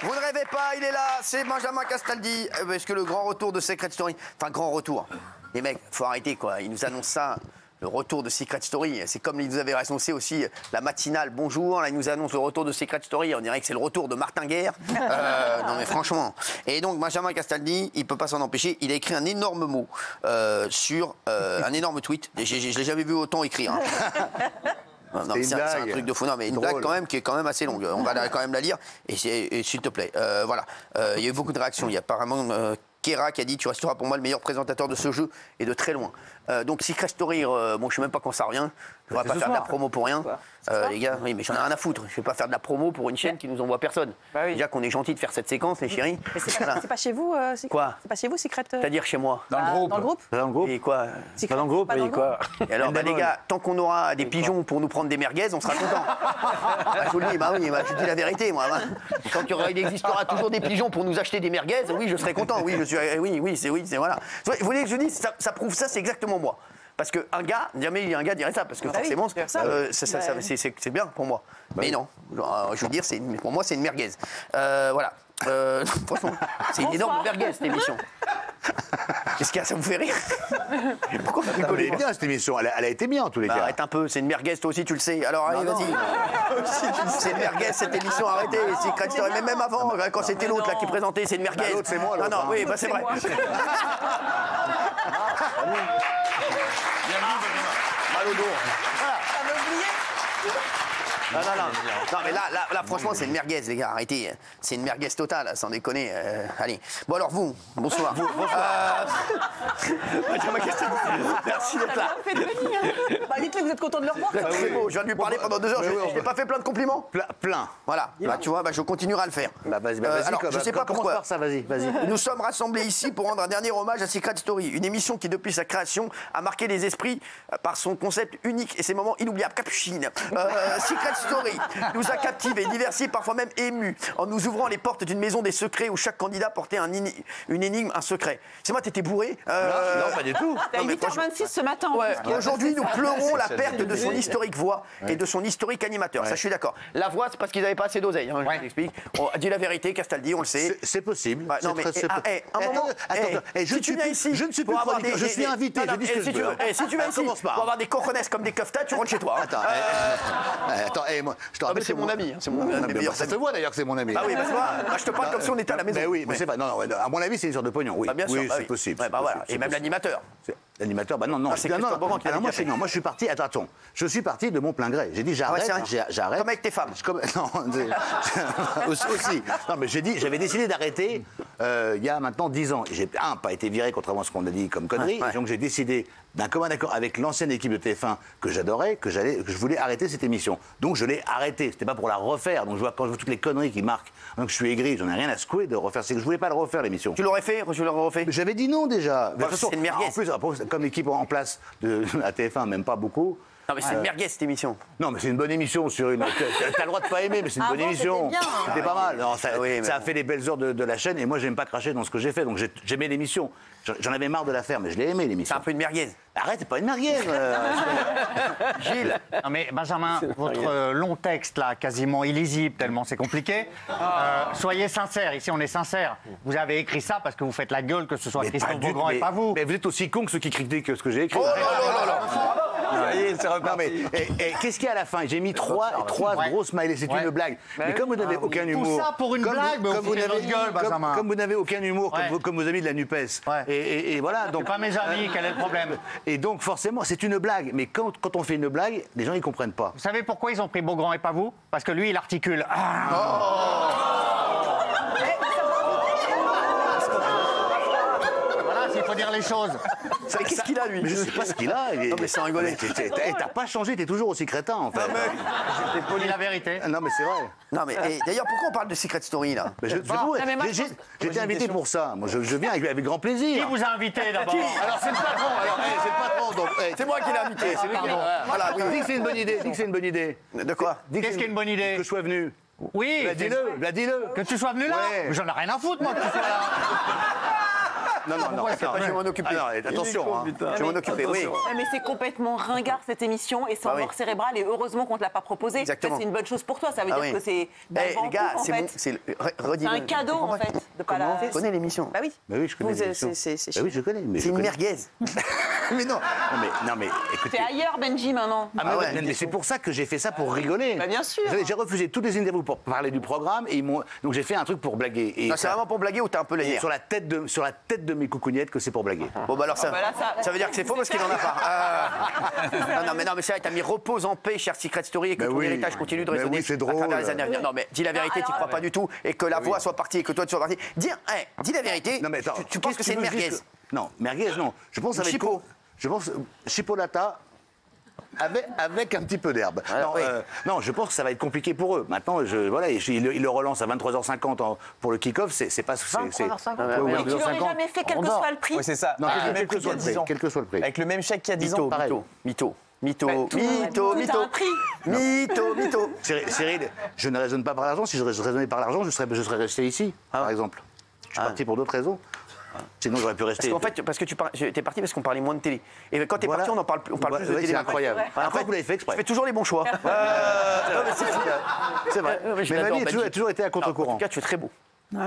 Vous ne rêvez pas, il est là, c'est Benjamin Castaldi. Parce que le grand retour de Secret Story, enfin grand retour. Les mecs, faut arrêter quoi, ils nous annoncent ça. Le retour de Secret Story, c'est comme ils nous avaient annoncé aussi la matinale Bonjour, là ils nous annoncent le retour de Secret Story, on dirait que c'est le retour de Martin Guerre. Non mais franchement. Et donc Benjamin Castaldi, il peut pas s'en empêcher, il a écrit un énorme mot sur un énorme tweet. Je l'ai jamais vu autant écrire. Hein. Non, c'est un truc de fou. Non, mais une blague quand même qui est quand même assez longue. On va quand même la lire. Et s'il te plaît, voilà. Il y a eu beaucoup de réactions. Il y a apparemment Kera qui a dit tu resteras pour moi le meilleur présentateur de ce jeu et de très loin. Donc Secret Story, bon je sais même pas quand ça revient. Je ne vais pas faire de la promo pour rien. Les gars, oui, mais j'en ai rien à foutre. Je ne vais pas faire de la promo pour une chaîne qui nous envoie personne. Bah oui. Déjà qu'on est gentil de faire cette séquence, les chéris. Mais c'est pas chez vous, Quoi? C'est pas chez vous, Secret. C'est-à-dire chez moi. Dans le groupe. Dans le groupe. Dans le groupe. Et quoi? Pas dans le groupe, et quoi? Et alors, bah, les gars, tant qu'on aura des pigeons pour nous prendre des merguez, on sera content. Bah, je vous le dis, bah oui, bah, je dis la vérité, moi. Bah. Tant qu'il existera toujours des pigeons pour nous acheter des merguez, oui, je serai content. Oui, c'est voilà. Vous voulez que je dise, ça prouve ça, c'est exactement moi. Parce qu'un gars, jamais un gars dirait ça, parce que forcément, c'est bien pour moi. Mais non, je veux dire, pour moi, c'est une merguez. Voilà. Franchement, c'est une énorme merguez, cette émission. Qu'est-ce qu'il y a, ça vous fait rire? Pourquoi vous rigolez? Elle est bien, cette émission, elle a été bien, en tous les cas. Arrête un peu, c'est une merguez, toi aussi, tu le sais. Alors, allez, vas-y. C'est une merguez, cette émission, arrêtez. Secret Story, mais même avant, quand c'était l'autre là qui présentait, c'est une merguez. L'autre, c'est moi, l'autre. Non, oui, bah c'est vrai. Mal au dos. T'avais oublié? Non, mais là, franchement, c'est une merguez, les gars, arrêtez. C'est une merguez totale, sans déconner. Allez. Bon, alors, vous, bonsoir. Merci d'être là. Faites venir. Bah, dites-le, vous êtes content de le revoir. Très beau, je viens de lui parler pendant 2 heures, je n'ai pas fait plein de compliments. Plein. Voilà, bah, tu vois, bah, je continuerai à le faire. Bah, vas-y, alors, je sais pas pourquoi. Par ça, vas-y. Nous sommes rassemblés ici pour rendre un dernier hommage à Secret Story, une émission qui, depuis sa création, a marqué les esprits par son concept unique et ses moments inoubliables. Capucine. Secret Story nous a captivés, diversifiés, parfois même émus, en nous ouvrant les portes d'une maison des secrets où chaque candidat portait une énigme, un secret. C'est moi, t'étais bourré? Non, pas du tout. T'as 8h26 ce matin. Ouais. Aujourd'hui, nous pleurons la perte de son historique voix et de son historique animateur. Ça, je suis d'accord. La voix, c'est parce qu'ils n'avaient pas assez d'oseille. Hein, je t'explique. On a dit la vérité, Castaldi, on le sait. C'est possible. Ouais, non, mais un moment. Je ne suis plus chroniqueur, je suis invité. Je dis ce que je veux. Si tu viens ici pour avoir des cojones comme des keftas, tu rentres chez toi. Attends, moi, je te rappelle. C'est mon ami. C'est mon meilleur. Ça te voit d'ailleurs que c'est mon ami. Ah oui, je te parle comme si on était à la maison. Mais oui, mais c'est pas. Non, à mon avis, c'est une sorte de pognon. Oui, oui, c'est possible. Et même l'animateur. L'animateur, bah non. Moi, je suis parti. Attends. Je suis parti de mon plein gré. J'ai dit j'arrête. J'arrête. Comme avec tes femmes. Non, aussi. Non, mais j'avais décidé d'arrêter il y a maintenant 10 ans. J'ai pas été viré, contrairement à ce qu'on a dit comme connerie. Donc j'ai décidé d'un commun accord avec l'ancienne équipe de TF1 que j'adorais, que je voulais arrêter cette émission. Donc je l'ai arrêtée. C'était pas pour la refaire. Donc quand je vois toutes les conneries qui marquent, donc je suis aigri. J'en ai rien à secouer de refaire. C'est que je voulais pas le refaire l'émission. Tu l'aurais fait? Je l'aurais refait. J'avais dit non déjà. De toute façon, c'est une merguez. En plus, comme l'équipe en place de la TF1, même pas beaucoup. Non, mais c'est une merguez cette émission. Non, mais c'est une bonne émission sur une. T'as le droit de pas aimer, mais c'est une bonne émission. C'était pas mal. Non, ça a fait les belles heures de la chaîne et moi, j'aime pas cracher dans ce que j'ai fait. Donc j'aimais l'émission. J'en avais marre de la faire, mais je l'ai aimé l'émission. C'est un peu une merguez. Arrête, c'est pas une merguez. Gilles. Non mais Benjamin, votre long texte là, quasiment illisible, tellement c'est compliqué. Soyez sincères, ici on est sincères. Vous avez écrit ça parce que vous faites la gueule, que ce soit Christophe Beaugrand et pas vous. Mais vous êtes aussi con que ceux qui critiquent ce que j'ai écrit. Non mais qu'est-ce qu'il y a à la fin? J'ai mis trois gros smileys, c'est une blague. Mais comme vous n'avez aucun humour. Tout ça pour une blague, mais vous notre gueule, Benjamin. Comme vous n'avez aucun humour, comme vos amis de la NUPES. Et voilà. Donc pas mes amis, quel est le problème? Et donc forcément, c'est une blague. Mais quand on fait une blague, les gens ils comprennent pas. Vous savez pourquoi ils ont pris Beaugrand et pas vous? Parce que lui, il articule. Voilà, s'il faut dire les choses. Mais qu'est-ce qu'il a, lui? Mais je sais pas ce qu'il a. Non, mais sans rigoler. T'as pas changé, t'es toujours aussi crétin, en fait. J'ai poli la vérité. Non, mais c'est vrai. Non, mais d'ailleurs, pourquoi on parle de Secret Story, là? J'étais invité pour ça. Moi, je viens avec grand plaisir. Qui vous a invité, d'abord? Alors, c'est le patron. C'est le patron, donc. C'est moi qui l'ai invité. C'est lui qui l'a. Voilà, dis que c'est une bonne idée. Dis que c'est une bonne idée. De quoi? Qu'est-ce qui est une bonne idée? Que je sois venu. Oui. Dis-le. Que tu sois venu là? Ouais. J'en ai rien à foutre, moi, que tu sois là. Je vais m'en occuper. Ah non, attention, hein. Je vais m'en occuper, oui. Ouais, mais c'est complètement ringard cette émission et c'est en Ah oui. mort cérébral et heureusement qu'on ne te l'a pas proposé. Exactement. Ça, c'est une bonne chose pour toi. Ça veut Ah dire oui. que c'est Les gars, en fait. c'est un cadeau en fait de pas la. Tu connais l'émission? Bah oui. Bah oui, je connais. Vous, l'émission. c'est Bah oui, je connais. Mais C'est je une connais. merguez. Mais non, mais écoutez. C'est ailleurs Benji maintenant. Ah, mais, Ah ouais. mais c'est pour ça que j'ai fait ça pour rigoler. Bah, bien sûr. J'ai refusé toutes les interviews pour parler du programme et donc j'ai fait un truc pour blaguer. Et Non, c'est vraiment pour blaguer ou t'as un peu les et nerfs? sur la tête de mes coucougnettes que c'est pour blaguer. Bon, bah alors ça, bah là, ça veut dire que c'est faux parce qu'il en a pas. Non, mais c'est vrai, t'as mis repose en paix, cher Secret Story, et que Mais ton oui. héritage continue de Mais résonner oui, c'est à drôle. travers les années à venir. Non, mais dis la vérité, tu crois pas du tout, et que la voix soit partie, et que toi tu sois parti. Dis la vérité. Non, mais attends, Tu penses que c'est une qu'est-ce tu veux merguez? juste Non, merguez, non. Je pense avec Chipot. Je pense chipolata avec un petit peu d'herbe. Non, oui. non, je pense que ça va être compliqué pour eux. Maintenant, ils le relancent à 23h50 pour le kick-off. C'est pas. 23h50. Mais tu l'aurais jamais fait quel que soit le prix. Oui, c'est ça. Non, Avec le quel même que prix soit qu'il y a le 10 prix. ans. Quel que soit le prix. Avec le même chèque qu'il y a 10 ans. pareil. Mytho. Tout a un prix. Mytho. Cyril, je ne raisonne pas par l'argent. Si je raisonnais par l'argent, je serais resté ici, par exemple. Je suis parti pour d'autres raisons. Sinon, j'aurais pu rester. Parce que t'es parti parce qu'on parlait moins de télé. Et quand t'es Voilà. parti, on parle plus de Ouais, télé. c'est incroyable. En Après, fait, vous l'avez fait tu exprès. fais toujours les bons choix. C'est vrai. mais je Mais ma l'adore, vie Benji. a toujours été à En contre-courant. tout cas, tu es très beau. Non,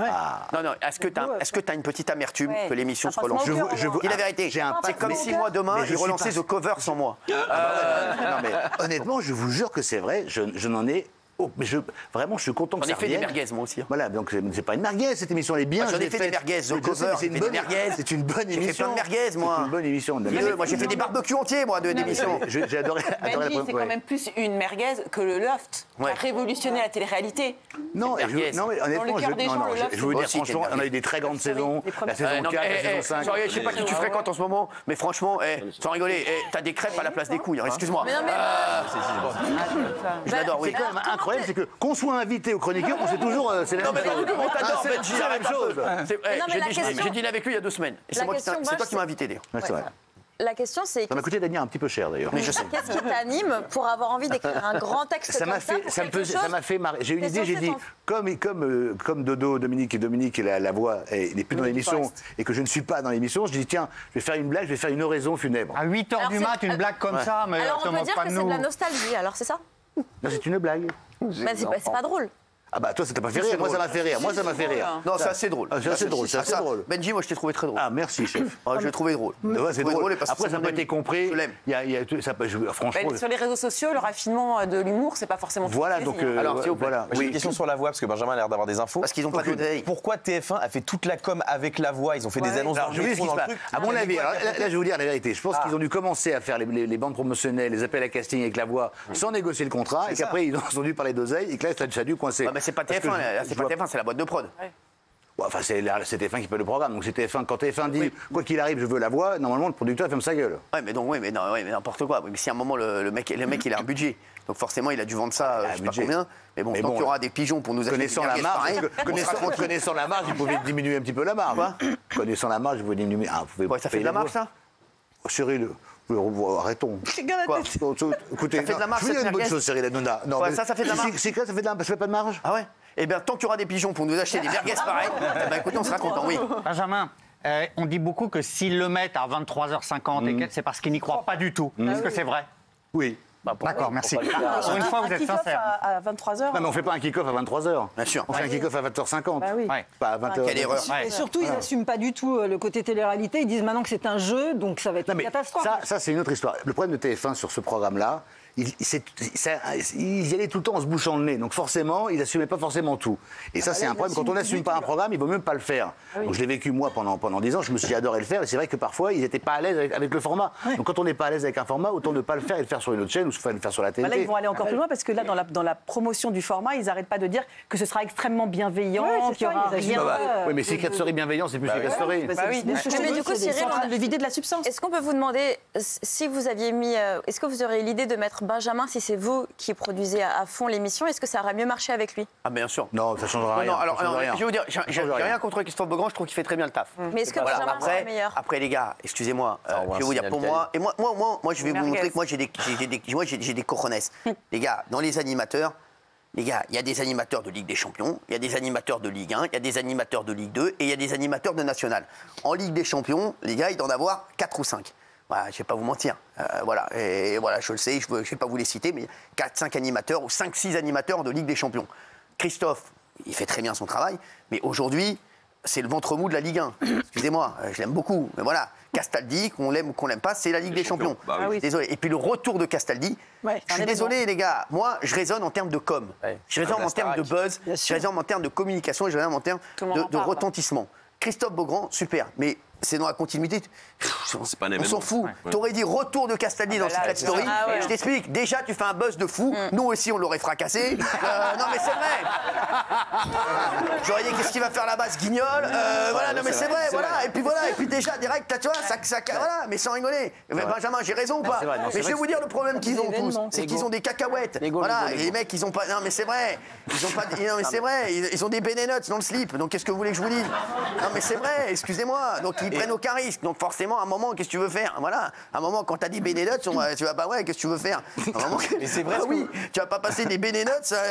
est-ce que t'as une petite amertume Ouais. que l'émission Ça se relance? passe mon cœur, moi. Dis la vérité. J'ai un C'est pas- comme mais- si moi, demain, mais je ils suis relançaient pas- The Cover sans moi. Non, mais honnêtement, je vous jure que c'est vrai. Je n'en ai. Mais vraiment, je suis content que J'en ai ça fait des revienne. merguez, moi aussi. Voilà, donc c'est pas une merguez cette émission, elle est bien. J'en je ai l'ai fait des merguez, Je sais, The Cover, mais c'est une j'ai fait bonne des merguez. C'est une bonne J'ai fait émission. plein de merguez, moi. C'est une bonne émission. Moi, j'ai fait des barbecues entiers, moi, d'émissions. J'ai adoré Benji, c'est quand même plus une merguez que le Loft, qui Ouais. a révolutionné la télé-réalité. Non, C'est merguez. non, mais honnêtement, Dans le cœur des gens, le je Loft, vais vous c'est dire aussi franchement, des on a eu des très grandes saisons. La saison Non, 4, la mais, saison 5. je sais pas qui tu fréquentes en ce moment, mais franchement, sans rigoler, t'as des crêpes à la place des couilles, hein, excuse-moi. Je l'adore, oui. C'est quand même incroyable, c'est que qu'on soit invité au chroniqueur, on sait toujours, c'est la Non, même mais chose. on t'adore, C'est Benji, la même arrête un chose. peu. non, mais la question- J'ai dîné avec lui il y a 2 semaines. Et La question, c'est toi Bosch, qui m'as invité, d'ailleurs. Ouais, c'est vrai. La question, c'est Ça m'a coûté d'ailleurs un petit peu cher d'ailleurs. Mais je sais. qu'est-ce qui t'anime pour avoir envie d'écrire un grand texte Ça comme m'a ça fait, pour ça me quelque faisait- ça chose m'a fait marrer. J'ai eu une T'es idée, j'ai censé dit, comme Dodo, Dominique et la voix, il n'est plus dans l'émission et que je ne suis pas dans l'émission, je dis tiens, je vais faire une blague, je vais faire une oraison funèbre. À 8h Alors, du c'est- mat, une blague comme ça, mais Alors te on peut moque dire pas que de c'est de nous. la nostalgie, alors c'est ça Non, c'est une blague. Bah, c'est pas drôle. Ah bah toi ça t'a pas fait rire, moi ça m'a fait rire, moi ça m'a fait rire. Non, c'est assez drôle. Ah, c'est assez drôle, c'est assez drôle. Benji, moi, je t'ai trouvé très drôle. Ah merci chef. Je l'ai trouvé drôle. Ouais, c'est drôle. parce que Après c'est ça mon n'a pas ami. été compris. Je l'aime. Franchement. Sur les réseaux sociaux, le raffinement de l'humour, c'est pas forcément tout Voilà plaisir. donc Alors, s'il vous plaît. voilà. J'ai une question sur la voix, parce que Benjamin a l'air d'avoir des infos. Parce qu'ils ont pas d'oreilles. Pourquoi TF1 a fait toute la com avec la voix? Ils ont fait des annonces dans Alors, le je vous dis ce métro, qui se dans le passe. truc. À mon avis, alors, là, je vais vous dire la vérité. Je pense qu'ils ont dû commencer à faire les bandes promotionnelles, les appels à casting avec la voix, sans négocier le contrat, et qu'après ils ont dû parler d'oseille, et que là, ça a dû coincer. Ah, mais c'est pas Parce que TF1, là, c'est pas TF1, c'est la boîte de prod. Ouais, enfin, c'est TF1 qui paye le programme. Donc c'est TF1. Quand TF1 dit quoi qu'il arrive, je veux la voix, normalement le producteur ferme sa gueule. Ouais, mais n'importe quoi. Mais si à un moment le mec, il a un budget, donc forcément il a dû vendre ça, je sais pas budget. combien. Mais bon, Mais tant bon, qu'il y aura des pigeons pour nous acheter Connaissant des la merguez marge, pareilles, on sera tranquille. connaissant la marge, il pouvait diminuer un petit peu la marge. Connaissant la marge, il pouvait diminuer. Ah, vous pouvez Ouais, ça fait de payer la la marge, voix. ça Cyril, arrêtons. Quoi Écoutez, Ça fait de la marge, je vous dis cette une bonne merguez chose, Cyril Hanouna. Non, Ouais, mais ça fait de la marge. C'est que ça fait de la marge. Ça fait pas de marge. Ah ouais Eh bien, tant qu'il y aura des pigeons pour nous acheter des merguez pareilles, eh ben, écoutez, on sera content, oui. Benjamin, on dit beaucoup que s'ils le mettent à 23h50, et c'est parce qu'ils n'y croient pas du tout. Est-ce que c'est vrai? Oui. D'accord, merci. Pour une fois, vous êtes sincère. À 23h. Non, mais on fait pas un kick-off à 23h. Bien sûr. On fait un kick-off à 20h50. Bah oui. Ouais. Pas à 20h. Quelle erreur. Ouais. Et surtout, ils n'assument pas du tout le côté télé-réalité. Ils disent maintenant que c'est un jeu, donc ça va être Non, une mais catastrophe. ça c'est une autre histoire. Le problème de TF1 sur ce programme-là, ils y allaient tout le temps en se bouchant le nez. Donc forcément, ils n'assumaient pas forcément tout. Et ça, c'est un problème. Quand on n'assume pas un programme, il ne vaut même pas le faire. Donc je l'ai vécu moi pendant 10 ans. Je me suis adoré le faire. Et c'est vrai que parfois, ils n'étaient pas à l'aise avec le format. Donc quand on n'est pas à l'aise avec un format, autant ne pas le faire et le faire sur une autre chaîne ou le faire sur la télé. Là, ils vont aller encore plus loin parce que là, dans la promotion du format, ils n'arrêtent pas de dire que ce sera extrêmement bienveillant, Ouais, c'est qu'il y ça, aura ils assument rien. pas. Oui, mais Secret Story bienveillant, c'est plus Secret Story. Bah oui. Mais du coup, Cyril, Ils sont en train de le vider de la substance. est-ce qu'on peut vous demander si vous aviez mis. Est-ce que vous auriez l'idée de mettre Benjamin, si c'est vous qui produisez à fond l'émission, est-ce que ça aurait mieux marché avec lui? Ah, bien sûr. Non, ça ne changera rien. Non, alors, ça change rien. je vais vous dire, j'ai Ça change rien contre Christophe Beaugrand, je trouve qu'il fait très bien le taf. Mais est-ce que Voilà, Benjamin serait après, meilleur? après, les gars, excusez-moi, Ça envoie je vais un vous dire, signal pour quali. moi, et moi, je vais vous Merguez. montrer que moi, j'ai des cojones. Les gars, dans les animateurs, Les gars, il y a des animateurs de Ligue des Champions, il y a des animateurs de Ligue 1, il y a des animateurs de Ligue 2 et il y a des animateurs de National. En Ligue des Champions, les gars, il doit en avoir 4 ou 5. Voilà, je ne vais pas vous mentir. Voilà, et voilà, je le sais, je ne vais pas vous les citer, mais 4-5 animateurs ou 5-6 animateurs de Ligue des Champions. Christophe, il fait très bien son travail, mais aujourd'hui, c'est le ventre mou de la Ligue 1. Excusez-moi, je l'aime beaucoup, mais voilà. Castaldi, qu'on l'aime ou qu'on l'aime pas, c'est la Ligue des Champions. Bah oui. Désolé. Et puis le retour de Castaldi, je suis désolé les gars, moi je raisonne en termes de com, je raisonne en termes de buzz, je raisonne en termes de communication, je raisonne en termes de retentissement. Christophe Beaugrand, super, mais c'est dans la continuité. On s'en fout. T'aurais dit retour de Castaldi dans Secret Story. Je t'explique. Déjà, tu fais un buzz de fou. Nous aussi, on l'aurait fracassé. Non, mais c'est vrai. J'aurais dit qu'est-ce qu'il va faire là-bas, ce guignol. Voilà, non, mais c'est vrai. Voilà. Et puis voilà. Et puis déjà, direct, tu vois, voilà. Mais sans rigoler. Benjamin, j'ai raison ou pas? Mais je vais vous dire le problème qu'ils ont tous, c'est qu'ils ont des cacahuètes. Voilà. Et les mecs, ils ont pas. Non, mais c'est vrai. Ils ont pas. Non, mais c'est vrai. Ils ont des Benenots dans le slip. Donc qu'est-ce que vous voulez que je vous dise? Non, mais c'est vrai. Excusez-moi. Donc ils prennent aucun risque. Donc forcément, à un moment, qu'est-ce que tu veux faire? Voilà. À un moment, quand t'as des Benenots, tu vas pas, ouais, qu'est-ce que tu veux faire? Mais c'est vrai. Oui, tu vas pas passer des Benenots,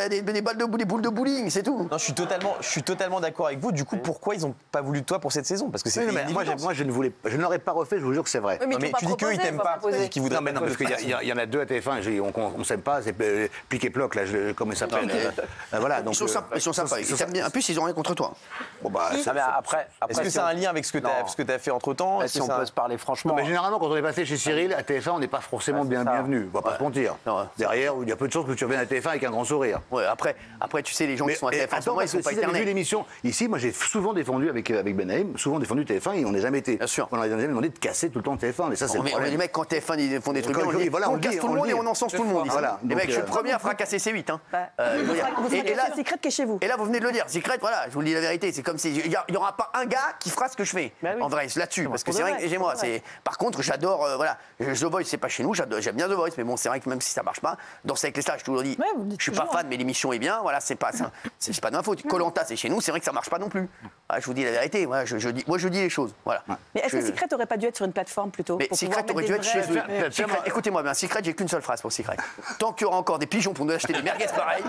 des boules de bowling, c'est tout. Non, je suis totalement d'accord avec vous. Du coup, pourquoi ils n'ont pas voulu de toi pour cette saison? Parce que c'est moi, je ne l'aurais pas refait, je vous jure que c'est vrai. Oui, mais tu dis qu'eux, ils t'aiment pas. Qu'ils voudraient Non, parce qu'il y en a 2 à TF1, on ne s'aime pas, c'est Plic et Ploc, là, comment il s'appelle. Voilà, donc, ils sont sympas. En plus, ils ont rien contre toi. Bon, bah, après, est-ce que c'est un lien avec ce que tu as fait entre-temps? Si on peut se parler franchement. Mais généralement, quand on est passé chez Cyril, à TF1, on n'est pas forcément bienvenu. On va pas se mentir. Derrière, il y a peu de chances que tu reviennes à TF1 avec un grand sourire. Ouais, après, tu sais, les gens qui sont à TF1, attends, ils sont pas si vous avez vu éternels. l'émission, ici, moi, j'ai souvent défendu avec Benahim, souvent défendu TF1 et on n'a jamais été. Bien sûr. On n'a jamais demandé de casser tout le temps TF1, mais ça, c'est le Mais problème. les mecs, quand TF1 ils font des trucs, on casse tout le monde et on encense tout le monde. Voilà. Les mecs, je suis le premier à fracasser C8. Et là, Secret qui est chez vous. Et là, vous venez de le dire, Secret, voilà, je vous le dis la vérité, c'est comme si il y aura pas un gars qui fera ce que je fais. En vrai, là-dessus, parce que c'est vrai que j'ai moi. Par contre, j'adore, voilà, The Voice, c'est pas chez nous, j'aime bien The Voice, mais bon, c'est vrai que même si ça marche pas, Danser avec les stars, je toujours dit, je suis pas fan, mais l'émission est bien, voilà, c'est pas de ma faute. Koh-Lanta, c'est chez nous, c'est vrai que ça marche pas non plus. Je vous dis la vérité, moi je dis les choses, voilà. Mais est-ce que Secret aurait pas dû être sur une plateforme plutôt? Mais Secret aurait dû être chez eux. Écoutez-moi bien, Secret, j'ai qu'une seule phrase pour Secret. Tant qu'il y aura encore des pigeons pour nous acheter des merguez pareilles,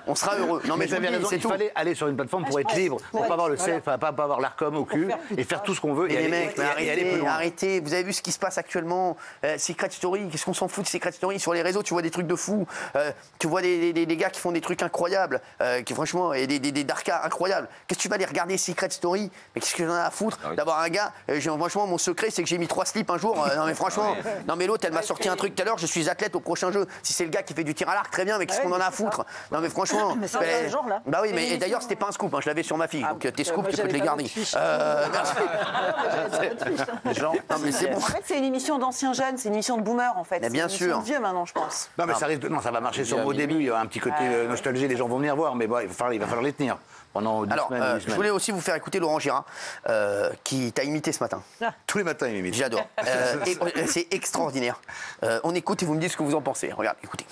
on sera heureux. Non, mais vous avez raison, il fallait aller sur une plateforme pour être libre, pour pas avoir le CF, pas avoir l'ARCOM au cul et faire tout ce qu'on veut. Et les mecs, aller plus loin. arrêtez. Vous avez vu ce qui se passe actuellement? Secret Story, qu'est-ce qu'on s'en fout de Secret Story? Sur les réseaux, tu vois des trucs de fou. Tu vois des gars qui font des trucs incroyables, qui franchement, et des darkas incroyables. Qu'est-ce que tu vas aller regarder Secret Story? Mais qu'est-ce que j'en ai à foutre d'avoir un gars? Franchement, mon secret, c'est que j'ai mis 3 slips un jour. Non, mais franchement, non, mais l'autre, elle m'a sorti un truc tout à l'heure. Je suis athlète au prochain jeu. Si c'est le gars qui fait du tir à l'arc, très bien, mais qu'est-ce qu'on en a à foutre? Non, mais franchement. Mais c'est un genre là. Bah oui, mais d'ailleurs, c'était pas un scoop. Je l'avais sur ma fille. Donc tes scoops, tu peux te les garder. Merci. Non, mais c'est bon. En fait, c'est une émission d'anciens jeunes, c'est une émission de boomers en fait. Mais bien sûr. C'est vieux maintenant, je pense. Non, mais ça va marcher sûrement au début. Il y a un petit côté nostalgie, les gens vont venir voir, mais bon, il va falloir les tenir pendant 10 semaines. Alors, je voulais aussi vous faire écouter Laurent Girard, qui t'a imité ce matin. Tous les matins, il m'imite. J'adore. C'est extraordinaire. On écoute et vous me dites ce que vous en pensez. Regarde, écoutez.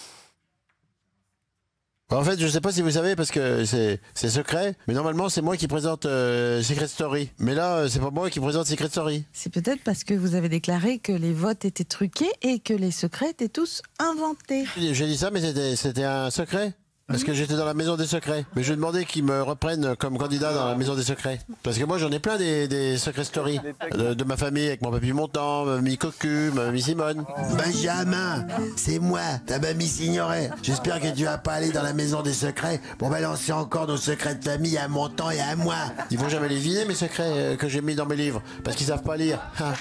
En fait, je sais pas si vous savez parce que c'est secret, mais normalement c'est moi qui présente Secret Story. Mais là, c'est pas moi qui présente Secret Story. C'est peut-être parce que vous avez déclaré que les votes étaient truqués et que les secrets étaient tous inventés. J'ai dit ça, mais c'était un secret. Parce que j'étais dans la maison des secrets. Mais je demandais qu'ils me reprennent comme candidat dans la maison des secrets. Parce que moi j'en ai plein des secret stories de ma famille, avec mon papy Montant, ma mamie Cocu, ma mamie Simone. Benjamin, c'est moi, ta mamie Signoret. J'espère que tu vas pas aller dans la maison des secrets pour balancer encore nos secrets de famille à Montant et à moi. Ils vont jamais les vider mes secrets que j'ai mis dans mes livres. Parce qu'ils savent pas lire. Hein.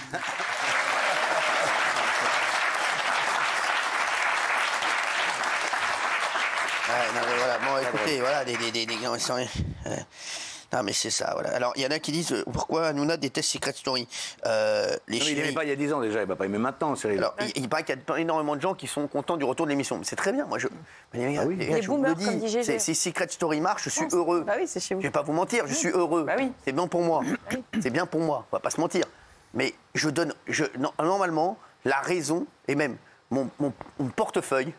Non, mais voilà, bon, écoutez, voilà, des gars, ils sont. Non, mais c'est ça, voilà. Alors, il y en a qui disent pourquoi Hanouna déteste Secret Story. Il n'aimait pas il y a 10 ans déjà, il va pas aimer maintenant, Cyril. Alors, il paraît qu'il y a énormément de gens qui sont contents du retour de l'émission. Mais c'est très bien, moi je. Les gars, Les boomers, comme dit GG. Si Secret Story marche, je suis heureux. Bah oui, c'est chez vous. Je vais pas vous mentir, je suis heureux. Bah oui. C'est bien pour moi. C'est bien pour moi, on va pas se mentir. Mais normalement, la raison, et même mon portefeuille,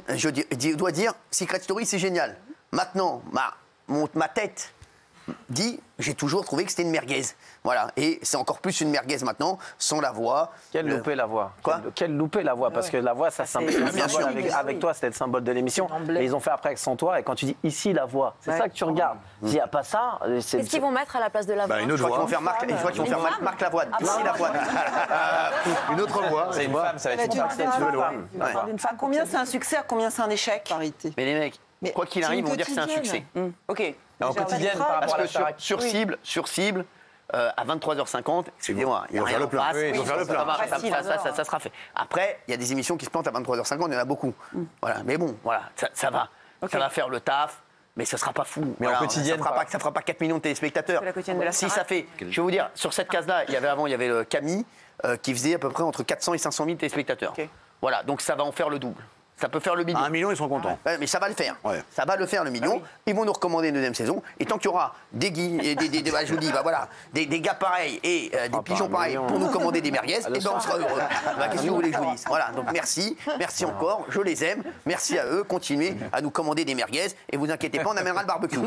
je dois dire, Secret Story, c'est génial. Maintenant, ma tête, dit, j'ai toujours trouvé que c'était une merguez. Voilà, et c'est encore plus une merguez maintenant, sans la voix. Quelle loupé la voix. Quoi? Quelle loupé la voix, parce que la voix, ça c'est un bien sûr. symbole. Avec toi, c'était le symbole de l'émission. Et ils ont fait après avec sans toi, et quand tu dis ici la voix, c'est ça que tu regardes. S'il n'y a pas ça, c'est. Qu'est-ce qu'ils vont mettre à la place de la voix? Une autre voix. Ils vont faire Marc Lavoine. Ici Lavoine. Une autre voix. C'est une femme, ça va être une femme. Une femme, combien c'est un succès, à combien c'est un échec? Parité. Mais les mecs, quoi qu'il arrive, c'est une on va dire que c'est un quotidienne. succès. Ok. En quotidienne, par rapport Parce à la que sur cible, à 23h50, excusez-moi, il y a rien en face. Oui, ils vont faire le plein. Ça sera fait. Après, il y a des émissions qui se plantent à 23h50, il y en a beaucoup. Voilà. Mais bon, voilà, ça va. Ça va faire le taf. Mais ce sera pas fou. Mais en quotidienne, ça fera pas 4 millions de téléspectateurs. C'est la quotidienne de la Si Starac. ça fait, je vais vous dire, sur cette case-là, il y avait le Camille qui faisait à peu près entre 400 et 500 000 téléspectateurs. Ok. Voilà, donc ça va en faire le double. Ça peut faire le million. À 1 million, ils seront contents. Ouais, mais ça va le faire. Ouais. Ça va le faire, le million. Ils vont nous recommander une deuxième saison. Et tant qu'il y aura des je vous dis, voilà, des gars pareils et des pigeons pareils pour nous commander des merguez, et ben on sera heureux. Qu'est-ce que vous voulez que je vous dise? Voilà, donc merci encore, je les aime. Merci à eux. Continuez à nous commander des merguez. Et vous inquiétez pas, on amènera le barbecue.